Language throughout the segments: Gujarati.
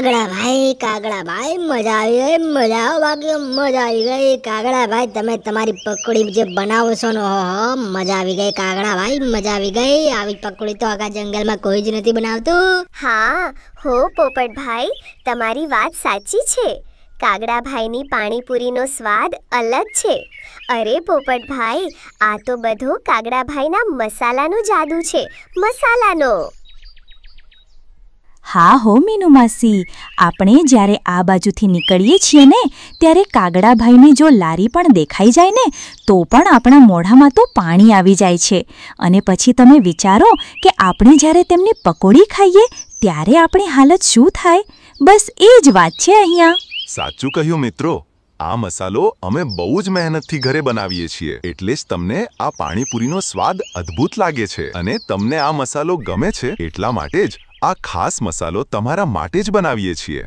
કાગડા ભાઈ મજા આવી ગઈ, મજા આવો બાકી મજા આવી ગઈ. કાગડા ભાઈ તમે તમારી પકોડી જે બનાવો છો ને, ઓહો મજા આવી ગઈ. કાગડા ભાઈ મજા આવી ગઈ. આવી પકોડી તો આખા જંગલમાં કોઈ જ નથી બનાવતું. હા હો પોપટભાઈ, તમારી વાત સાચી છે. કાગડાભાઈની પાણીપુરીનો સ્વાદ અલગ છે. અરે પોપટભાઈ, આ તો બધો કાગડાભાઈના મસાલાનો જાદુ છે, મસાલાનો. હા હો મીનુ માસી, આપણે જ્યારે આ બાજુથી નીકળીએ છીએ ને ત્યારે કાગડાભાઈની જો લારી પણ દેખાઈ જાય ને તો પણ આપણા મોઢામાં તો પાણી આવી જાય છે. અને પછી તમે વિચારો કે આપણે જ્યારે તેમની પકોડી ખાઈએ ત્યારે આપણી હાલત શું થાય. બસ એ જ વાત છે અહીંયા. સાચું કહ્યું મિત્રો, આ મસાલો અમે બહુ જ મહેનતથી ઘરે બનાવીએ છીએ, એટલે જ તમને આ પાણીપુરીનો સ્વાદ અદ્ભુત લાગે છે. અને તમને આ મસાલો ગમે છે એટલા માટે જ આ ખાસ મસાલો તમારા માટે જ બનાવીએ છીએ.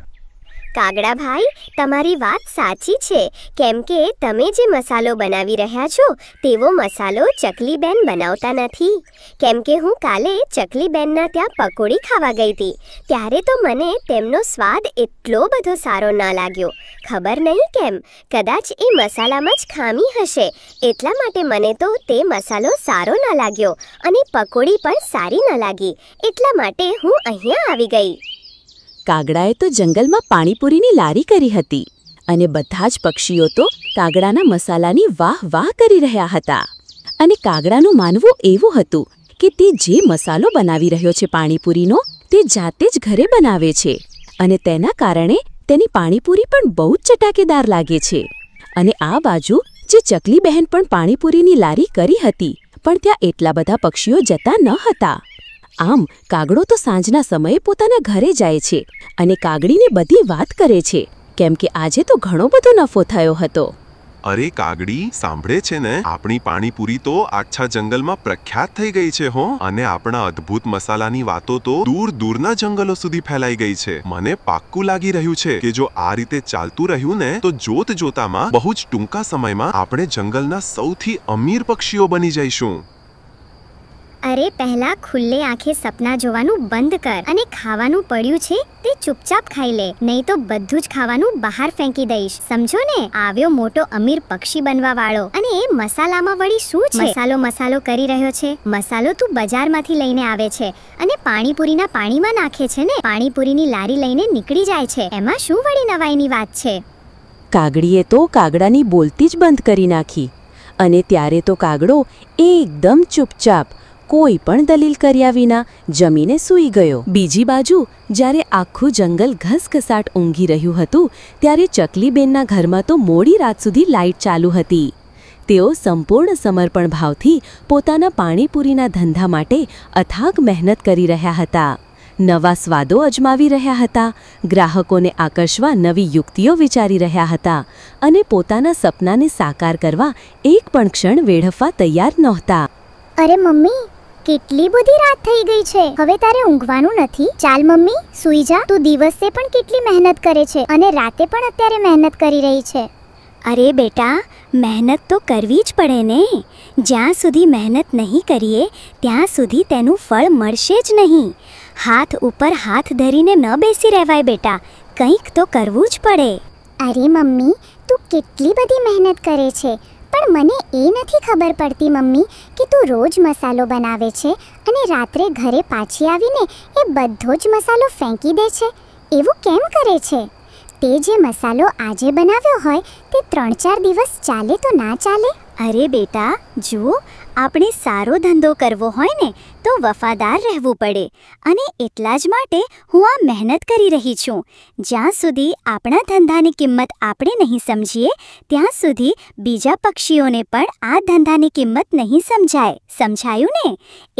કાગડાભાઈ, તમારી વાત સાચી છે, કેમ કે તમે જે મસાલો બનાવી રહ્યા છો તેવો મસાલો ચકલીબેન બનાવતા નથી. કેમ કે હું કાલે ચકલીબેનના ત્યાં પકોડી ખાવા ગઈ હતી, ત્યારે તો મને તેમનો સ્વાદ એટલો બધો સારો ન લાગ્યો. ખબર નહીં કેમ, કદાચ એ મસાલામાં જ ખામી હશે, એટલા માટે મને તો તે મસાલો સારો ન લાગ્યો અને પકોડી પણ સારી ન લાગી, એટલા માટે હું અહીંયા આવી ગઈ. કાગડાએ તો જંગલમાં પાણીપુરીની લારી કરી હતી અને બધા જ પક્ષીઓ તો કાગડાના મસાલાની વાહ વાહ કરી રહ્યા હતા. અને કાગડાનું માનવું એવું હતું કે તે જે મસાલો બનાવી રહ્યો છે પાણીપુરીનો, તે જાતે જ ઘરે બનાવે છે અને તેના કારણે તેની પાણીપુરી પણ બહુ જ ચટાકેદાર લાગે છે. અને આ બાજુ જે ચકલી બહેન પણ પાણીપુરીની લારી કરી હતી, પણ ત્યાં એટલા બધા પક્ષીઓ જતા ન હતા. આમ કાગડો તો સાંજના સમયે પોતાના ઘરે જાય છે અને કાગડીને બધી વાત કરે છે, કેમ કે આજે તો ઘણો બધો નફો થયો હતો. અરે કાગડી, સાંભળે છે ને, આપણી પાણીપુરી તો આખા જંગલમાં પ્રખ્યાત થઈ ગઈ છે હો. અને આપણા અદ્ભુત મસાલાની વાતો તો દૂર દૂરના જંગલો સુધી ફેલાઈ ગઈ છે. મને પાક્કું લાગી રહ્યું છે કે જો આ રીતે ચાલતું રહ્યું ને તો જોત જોતામાં બહુ જ ટૂંકા સમયમાં આપણે જંગલના સૌથી અમીર પક્ષીઓ બની જઈશું. અરે પહેલા ખુલ્લે આંખે સપના જોવાનું બંધ કર અને ખાવાનું પડ્યું છે તે ચૂપચાપ ખાઈ લે, નહીં તો બધું જ ખાવાનું બહાર ફેંકી દઈશ, સમજો ને. આવ્યો મોટો અમીર પક્ષી બનવા વાળો, અને એ મસાલામાં વળી શું છે? મસાલો કરી રહ્યો છે. મસાલો તું બજારમાંથી લઈને આવે છે અને પાણીપુરીના પાણીમાં નાખે છે ને. પાણીપુરીની લારી લઈને નીકળી જાય છે, એમાં શું વળી નવાઈની વાત છે? કાગડીએ તો કાગડાની બોલતી જ બંધ કરી નાખી અને ત્યારે તો કાગડો એકદમ ચૂપચાપ કોઈ પણ દલીલ કર્યા વિના જમીને સૂઈ ગયો. બીજી બાજુ જ્યારે આખું જંગલ ઘસઘસાટ ઊંઘી રહ્યું હતું ત્યારે ચકલીબેનના ઘરમાં તો મોડી રાત સુધી લાઇટ ચાલુ હતી. તેઓ સંપૂર્ણ સમર્પણ ભાવથી પોતાના પાણીપુરીના ધંધા માટે અથાગ મહેનત કરી રહ્યા હતા. નવા સ્વાદો અજમાવી રહ્યા હતા, ગ્રાહકોને આકર્ષવા નવી યુક્તિઓ વિચારી રહ્યા હતા અને પોતાના સપનાને સાકાર કરવા એક પણ ક્ષણ વેડફવા તૈયાર નહોતા. અરે મમ્મી, કેટલી બધી રાત થઈ ગઈ છે, હવે તારે ઊંઘવાનું નથી? ચાલ મમ્મી, સૂઈ જા. તું દિવસે પણ કેટલી મહેનત કરે છે અને રાતે પણ અત્યારે મહેનત કરી રહી છે. અરે બેટા, મહેનત તો કરવી જ પડે ને. જ્યાં સુધી મહેનત નહીં કરીએ ત્યાં સુધી તેનું ફળ મળશે જ નહીં. હાથ ઉપર હાથ ધરીને ન બેસી રહેવાય બેટા, કંઈક તો કરવું જ પડે. અરે મમ્મી, તું કેટલી બધી મહેનત કરે છે, પણ મને એ નથી ખબર પડતી મમ્મી કે તું રોજ મસાલો બનાવે છે અને રાત્રે ઘરે પાછી આવીને એ બધો જ મસાલો ફેંકી દે છે. એવું કેમ કરે છે? તે જે મસાલો આજે બનાવ્યો હોય તે 3-4 દિવસ ચાલે તો ના ચાલે? અરે બેટા જુઓ, આપણે સારો ધંધો કરવો હોય ને તો વફાદાર રહેવું પડે, અને એટલા જ માટે હું આ મહેનત કરી રહી છું. જ્યાં સુધી આપણા ધંધાની કિંમત આપણે નહીં સમજીએ ત્યાં સુધી બીજા પક્ષીઓને પણ આ ધંધાની કિંમત નહીં સમજાય. સમજાયું ને?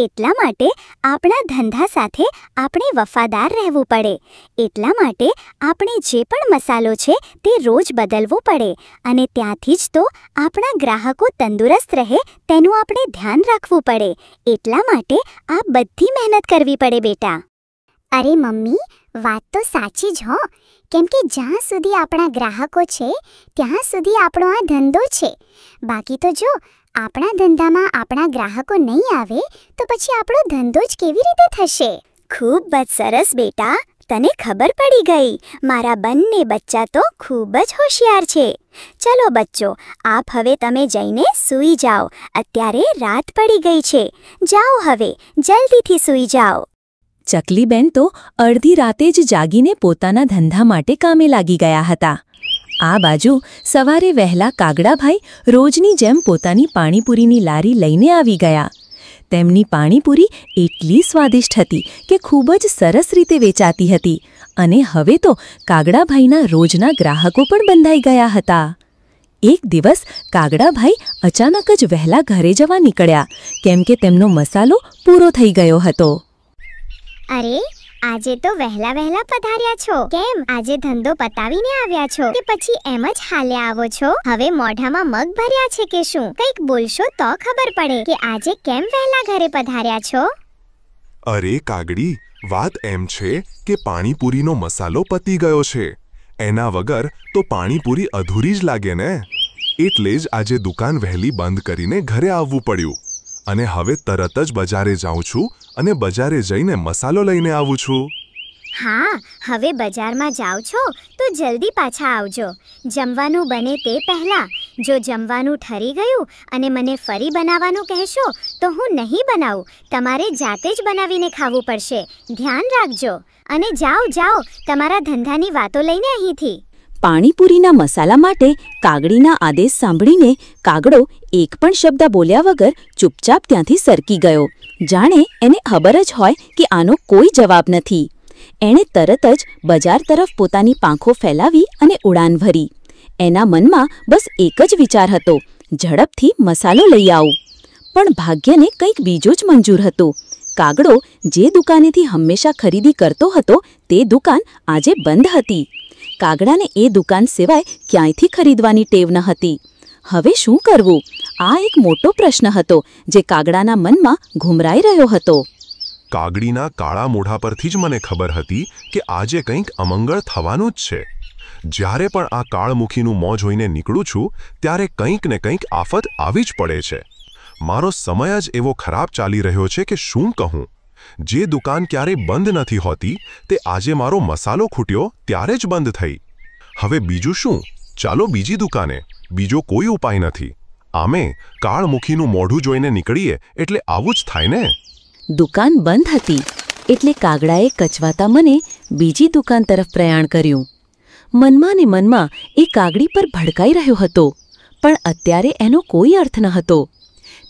એટલા માટે આપણા ધંધા સાથે આપણે વફાદાર રહેવું પડે. એટલા માટે આપણે જે પણ મસાલો છે તે રોજ બદલવો પડે, અને ત્યાંથી જ તો આપણા ગ્રાહકો તંદુરસ્ત રહે તેનું આપણે ધ્યાન રાખવું પડે. એટલા માટે આ બધી મહેનત કરવી પડે બેટા. અરે મમ્મી, વાત તો સાચી જ હો, કેમ કે જ્યાં સુધી આપણા ગ્રાહકો છે ત્યાં સુધી આપણો આ ધંધો છે. બાકી તો જો આપણા ધંધામાં આપણા ગ્રાહકો નહીં આવે તો પછી આપણો ધંધો જ કેવી રીતે થશે? ખૂબ જ સરસ બેટા, તને ખબર પડી ગઈ. મારા બંને બચ્ચા તો ખૂબ જ હોશિયાર છે. ચલો બચ્ચો, આપ હવે તમે જઈને સૂઈ જાઓ. અત્યારે રાત પડી ગઈ છે. જાઓ હવે, જલ્દીથી સૂઈ જાઓ. ચકલીબેન તો અડધી રાતે જ જાગીને પોતાના ધંધા માટે કામે લાગી ગયા હતા. આ બાજુ સવારે વહેલા કાગડાભાઈ રોજની જેમ પોતાની પાણીપુરીની લારી લઈને આવી ગયા. તેમની પાણીપુરી એટલી સ્વાદિષ્ટ હતી કે ખૂબ જ સરસ રીતે વેચાતી હતી અને હવે તો કાગડાભાઈના રોજના ગ્રાહકો પણ બંધાઈ ગયા હતા. એક દિવસ કાગડાભાઈ અચાનક જ વહેલા ઘરે જવા નીકળ્યા કેમ કે તેમનો મસાલો પૂરો થઈ ગયો હતો. અરે, આજે તો વહેલા પધાર્યા છો. કેમ આજે ધંધો પતાવીને આવ્યા છો કે પછી એમ જ હાલે આવો છો? હવે મોઢામાં મગ ભર્યા છે કે શું? કંઈક બોલશો તો ખબર પડે કે આજે કેમ વહેલા ઘરે પધાર્યા છો. અરે કાગડી, વાત એમ છે કે પાણીપુરીનો મસાલો પતી ગયો છે. એના વગર તો પાણીપુરી અધૂરી જ લાગે ને. એટલે જ આજે દુકાન વહેલી બંધ કરીને ઘરે આવવું પડ્યું અને હવે તરત જ બજારે જાઉં છું અને બજારે જઈને મસાલો લઈને આવું છું. હા, હવે બજારમાં જાઓ છો તો જલ્દી પાછા આવજો. જમવાનું બને તે પહેલા. જો જમવાનું ઠરી ગયું અને મને ફરી બનાવવાનું કહેશો તો હું નહીં બનાવું. તમારે જાતે જ બનાવીને ખાવું પડશે. ધ્યાન રાખજો. અને જાઓ, તમારા ધંધાની વાતો લઈને અહીંથી. પાણીપુરીના મસાલા માટે કાગડીના આદેશ સાંભળીને કાગડો એક પણ શબ્દ બોલ્યા વગર ચૂપચાપ ત્યાંથી સરકી ગયો. જાણે એને ખબર જ હોય કે આનો કોઈ જવાબ નથી. એણે તરત જ બજાર તરફ પોતાની પાંખો ફેલાવી અને ઉડાન ભરી. એના મનમાં બસ એક જ વિચાર હતો, ઝડપથી મસાલો લઈ આવું. પણ ભાગ્યને કંઈક બીજું જ મંજૂર હતું. કાગડો જે દુકાનેથી હંમેશા ખરીદી કરતો હતો તે દુકાન આજે બંધ હતી. કાગડાને એ દુકાન સિવાય ક્યાંયથી ખરીદવાની ટેવ ન હતી. હવે શું કરવું? આ એક મોટો પ્રશ્ન હતો જે કાગડાના મનમાં ઘૂમરાઈ રહ્યો હતો. કાગડીના કાળા મોઢા પરથી જ મને ખબર હતી કે આજે કંઈક અમંગળ થવાનું જ છે. જ્યારે પણ આ કાળમુખીનું મોં જોઈને નીકળું છું ત્યારે કંઈક ને કંઈક આફત આવી જ પડે છે. મારો સમય જ એવો ખરાબ ચાલી રહ્યો છે કે શું કહું. જે દુકાન ક્યારેય બંધ નથી હોતી તે આજે મારો મસાલો ખૂટ્યો ત્યારે જ બંધ થઈ. હવે બીજું શું? ચાલો બીજી દુકાને. બીજો કોઈ ઉપાય નથી. આમે કાળમુખીનું મોઢું જોઈને નીકળીએ એટલે આવું જ થાય ને. દુકાન બંધ હતી એટલે કાગડાએ કચવાતા મને બીજી દુકાન તરફ પ્રયાણ કર્યું. મનમાં ને મનમાં એ કાગડી પર ભડકાઈ રહ્યો હતો, પણ અત્યારે એનો કોઈ અર્થ ન હતો.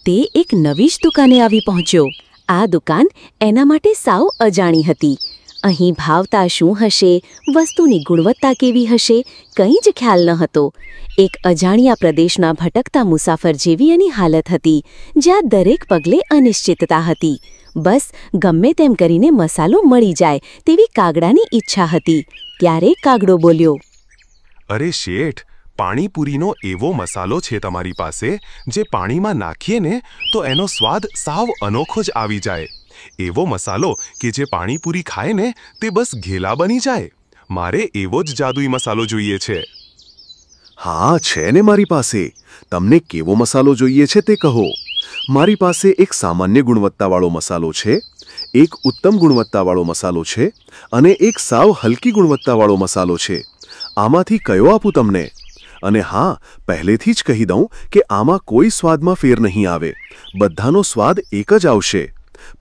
તે એક નવી જ દુકાને આવી પહોંચ્યો. આ દુકાન એના માટે સાવ અજાણી હતી. અહીં ભાવતા શું હશે, વસ્તુની ગુણવત્તા કેવી હશે, કંઈ જ ખ્યાલ ન હતો. એક અજાણ્યા પ્રદેશમાં ભટકતા મુસાફર જેવી એની હાલત હતી, જ્યાં દરેક પગલે અનિશ્ચિતતા હતી. બસ ગમે તેમ કરીને મસાલો મળી જાય તેવી કાગડાની ઈચ્છા હતી. ત્યારે કાગડો બોલ્યો, અરે શેઠ, પાણીપુરીનો એવો મસાલો છે તમારી પાસે જે પાણીમાં નાખીએ ને તો એનો સ્વાદ સાવ અનોખો જ આવી જાય. એવો મસાલો કે જે પાણીપુરી ખાય ને તે બસ ઘેલા બની જાય. મારે એવો જ જાદુઈ મસાલો જોઈએ છે. હા, છે ને મારી પાસે. તમને કેવો મસાલો જોઈએ છે તે કહો. મારી પાસે એક સામાન્ય ગુણવત્તાવાળો મસાલો છે, એક ઉત્તમ ગુણવત્તાવાળો મસાલો છે અને એક સાવ હલકી ગુણવત્તાવાળો મસાલો છે. આમાંથી કયો આપું તમને? અને હા, પહેલેથી જ કહી દઉં કે આમાં કોઈ સ્વાદમાં ફેર નહીં આવે. બધાનો સ્વાદ એક જ આવશે.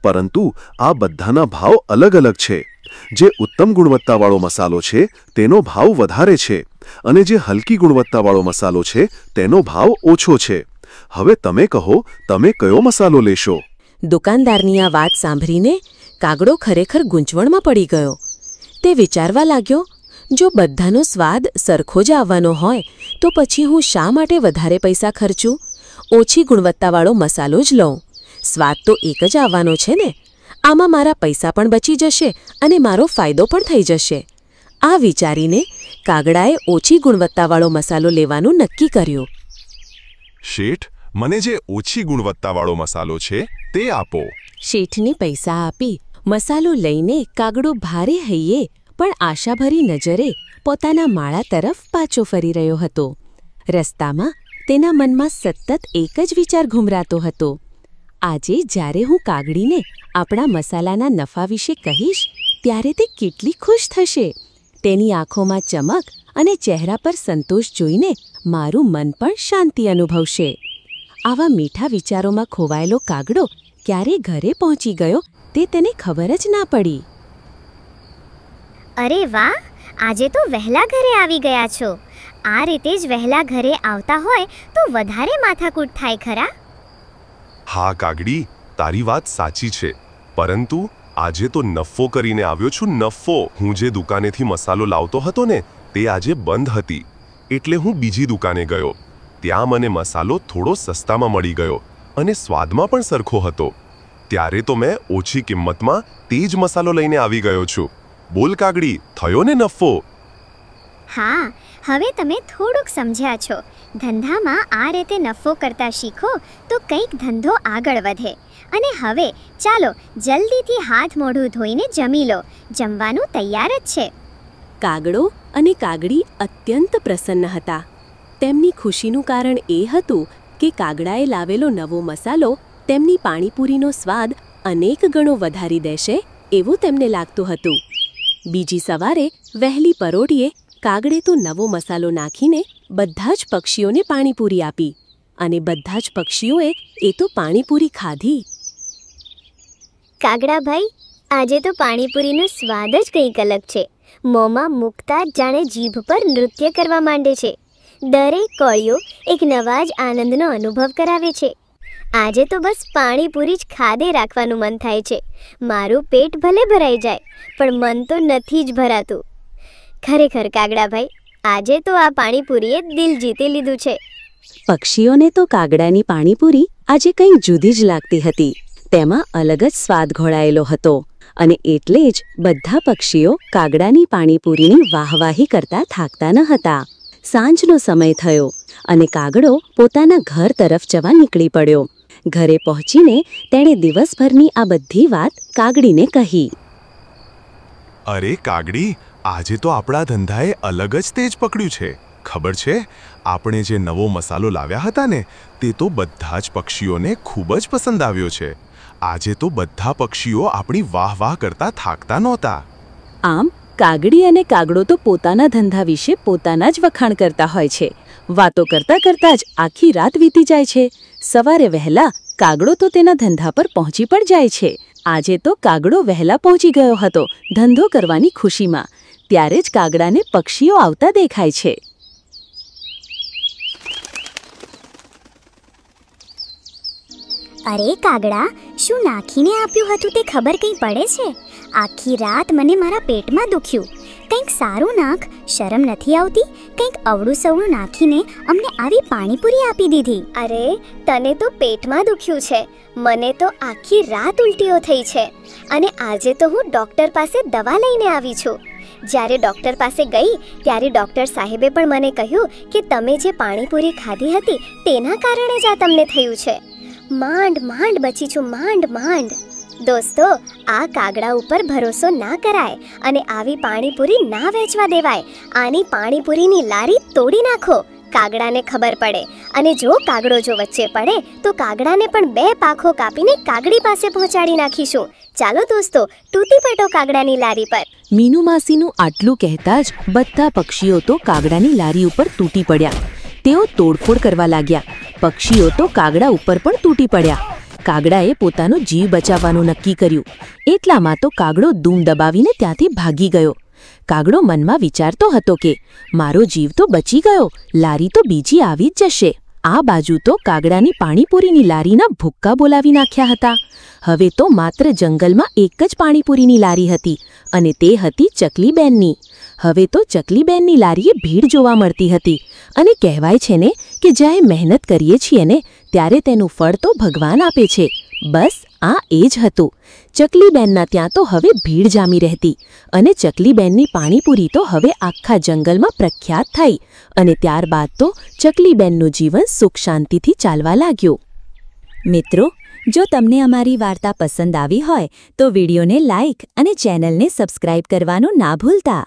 પરંતુ આ બધાના ભાવ અલગ અલગ છે. જે ઉત્તમ ગુણવત્તાવાળો મસાલો છે તેનો ભાવ વધારે છે અને જે હલકી ગુણવત્તાવાળો મસાલો છે તેનો ભાવ ઓછો છે. હવે તમે કહો, તમે કયો મસાલો લેશો? દુકાનદારની આ વાત સાંભળીને કાગડો ખરેખર ગૂંચવણમાં પડી ગયો. તે વિચારવા લાગ્યો, જો બધાનો સ્વાદ સરખો જ આવવાનો હોય તો પછી હું શા માટે વધારે પૈસા ખર્ચું? ઓછી ગુણવત્તાવાળો મસાલો જ લઉં. સ્વાદ તો એક જ આવવાનો છે ને. આમાં મારા પૈસા પણ બચી જશે અને મારો ફાયદો પણ થઈ જશે. આ વિચારીને કાગડાએ ઓછી ગુણવત્તાવાળો મસાલો લેવાનું નક્કી કર્યું. શેઠ, મને જે ઓછી ગુણવત્તાવાળો મસાલો છે તે આપો. શેઠને પૈસા આપી મસાલો લઈને કાગડો ભારે હૈયે પણ આશાભરી નજરે પોતાના માળા તરફ પાછો ફરી રહ્યો હતો. રસ્તામાં તેના મનમાં સતત એક જ વિચાર ઘૂમરાતો હતો, આજે જ્યારે હું કાગડીને આપણા મસાલાના નફા વિશે કહીશ ત્યારે તે કેટલી ખુશ થશે. તેની આંખોમાં ચમક અને ચહેરા પર સંતોષ જોઈને મારું મન પણ શાંતિ અનુભવશે. આવા મીઠા વિચારોમાં ખોવાયેલો કાગડો ક્યારે ઘરે પહોંચી ગયો તે તેને ખબર જ ના પડી. અરે વાહ, આજે તો વહેલા ઘરે આવી ગયા છો. આ રીતે જ વહેલા ઘરે આવતા હોય તો વધારે માથાકૂટ થાય ખરા. હા કાગડી, તારી વાત સાચી છે, પરંતુ આજે તો નફો કરીને આવ્યો છું. નફો. હું જે દુકાનેથી મસાલો લાવતો હતો ને તે આજે બંધ હતી, એટલે હું બીજી દુકાને ગયો. ત્યાં મને મસાલો થોડો સસ્તામાં મળી ગયો અને સ્વાદમાં પણ સરખો હતો. ત્યારે તો મેં ઓછી કિંમતમાં તે જ મસાલો લઈને આવી ગયો છું. બોલ કાગડી, થયો ને નફો? હા, હવે તમે થોડુંક સમજ્યા છો. ધંધામાં આ રીતે નફો કરતા શીખો તો કંઈક ધંધો આગળ વધે. અને હવે ચાલો જલ્દીથી હાથ મોઢું ધોઈને જમી લો. જમવાનું તૈયાર જ છે. કાગડો અને કાગડી અત્યંત પ્રસન્ન હતા. તેમની ખુશીનું કારણ એ હતું કે કાગડાએ લાવેલો નવો મસાલો તેમની પાણીપુરીનો સ્વાદ અનેક ગણો વધારી દેશે એવું તેમને લાગતું હતું. બીજી સવારે વહેલી પરોઢીએ કાગડે તો નવો મસાલો નાખીને બધા જ પક્ષીઓને પાણીપુરી આપી અને બધા જ પક્ષીઓએ એ તો પાણીપુરી ખાધી. કાગડાભાઈ, આજે તો પાણીપુરીનો સ્વાદ જ કંઈક અલગ છે. મોંમાં મૂકતા જાણે જીભ પર નૃત્ય કરવા માંડે છે. દરેક કોળીઓ એક નવા જ આનંદનો અનુભવ કરાવે છે. આજે તો બસ પાણીપુરી જ ખાધે રાખવાનું મન થાય છે. મારું પેટ ભલે ભરાઈ જાય પણ મન તો નથી જ ભરાતું. ખરેખર કાગડાભાઈ, આજે તો આ પાણીપુરીએ દિલ જીતી લીધું છે. પક્ષીઓને તો કાગડાની પાણીપુરી આજે કંઈક જુદી જ લાગતી હતી. તેમાં અલગ જ સ્વાદ ઘોળાયેલો હતો અને એટલે જ બધા પક્ષીઓ કાગડાની પાણીપુરીની વાહવાહી કરતા થાકતા ન હતા. સાંજનો સમય થયો અને કાગડો પોતાના ઘર તરફ જવા નીકળી પડ્યો. ઘરે પહોંચીને તેણે દિવસભરની આ બધી વાત કાગડીને કહી. અરે કાગડી, આજે તો આપણા ધંધાએ અલગ જ તેજ પકડ્યું છે. ખબર છે, આપણે જે નવો મસાલો લાવ્યા હતા ને તે તો બધા જ પક્ષીઓને ખૂબ જ પસંદ આવ્યો છે. આજે તો બધા પક્ષીઓ આપણી વાહ વાહ કરતા થાકતા નહોતા. આમ કાગડી અને કાગડો તો પોતાના ધંધા વિશે પોતાના જ વખાણ કરતા હોય છે. વાતો કરતા કરતા જ આખી રાત વીતી જાય છે. સવારે વહેલા કાગડો તો તેના ધંધા પર પહોંચી પણ જાય છે. આજે તો કાગડો વહેલા પહોંચી ગયો હતો ધંધો કરવાની ખુશીમાં. ત્યારે જ કાગડાને પક્ષીઓ આવતા દેખાય છે. અરે કાગડા, શું નાખીને આપ્યું હતું તે ખબર કંઈ પડે છે? આખી રાત મને મારા પેટમાં દુખ્યું. કંઈક સારું નાખ, શરમ નથી આવતી? કંઈક અવળું સવળું નાખીને અમને આવી પાણીપુરી આપી દીધી. અરે, તને તો પેટમાં દુખ્યું છે, મને તો આખી રાત ઉલટીઓ થઈ છે અને આજે તો હું ડૉક્ટર પાસે દવા લઈને આવી છું. જ્યારે ડૉક્ટર પાસે ગઈ ત્યારે ડૉક્ટર સાહેબે પણ મને કહ્યું કે તમે જે પાણીપુરી ખાધી હતી તેના કારણે જ આ તમને થયું છે. માંડ માંડ બચી છું, માંડ માંડ. દોસ્તો, આ કાગડા ઉપર ભરોસો ના કરાય અને આવી પાણીપુરી ના વેચવા દેવાય. આની પાણીપુરીની લારી તોડી નાખો, કાગડાને ખબર પડે. અને જો કાગડો જો વચ્ચે પડે તો કાગડાને પણ 2 પાંખો કાપીને કાગડી પાસે પહોંચાડી નાખીશું. ચાલો દોસ્તો, તૂટી પડો કાગડાની લારી પર. મીનુ માસીનું આટલું કહેતા જ બધા પક્ષીઓ તો કાગડાની લારી ઉપર તૂટી પડ્યા. તેઓ તોડફોડ કરવા લાગ્યા. પક્ષીઓ તો કાગડા ઉપર પણ તૂટી પડ્યા. કાગડાએ પોતાનો જીવ બચાવવાનું નક્કી કર્યું. એટલામાં તો કાગડો દૂમ દબાવીને ત્યાંથી ભાગી ગયો. કાગડો મનમાં વિચારતો હતો કે મારો જીવ તો બચી ગયો, લારી તો બીજી આવી જ જશે. આ બાજુ તો કાગડાની પાણીપુરીની લારીના ભૂક્કા બોલાવી નાખ્યા હતા. હવે તો માત્ર જંગલમાં એક જ પાણીપુરીની લારી હતી અને તે હતી ચકલીબેનની. હવે તો ચકલીબેનની લારીએ ભીડ જોવા મળતી હતી અને કહેવાય છે ને કે જ્યારે મહેનત કરીએ છીએ ને ત્યારે તેનું ફળ તો ભગવાન આપે છે. બસ આ એ જ હતું. ચકલીબેનના ત્યાં તો હવે ભીડ જામી રહેતી અને ચકલીબેનની પાણીપુરી તો હવે આખા જંગલમાં પ્રખ્યાત થઈ અને ત્યારબાદ તો ચકલીબેનનું જીવન સુખ શાંતિથી ચાલવા લાગ્યું. મિત્રો, જો તમને અમારી વાર્તા પસંદ આવી હોય તો વિડીયોને લાઇક અને ચેનલને સબસ્ક્રાઇબ કરવાનું ના ભૂલતા.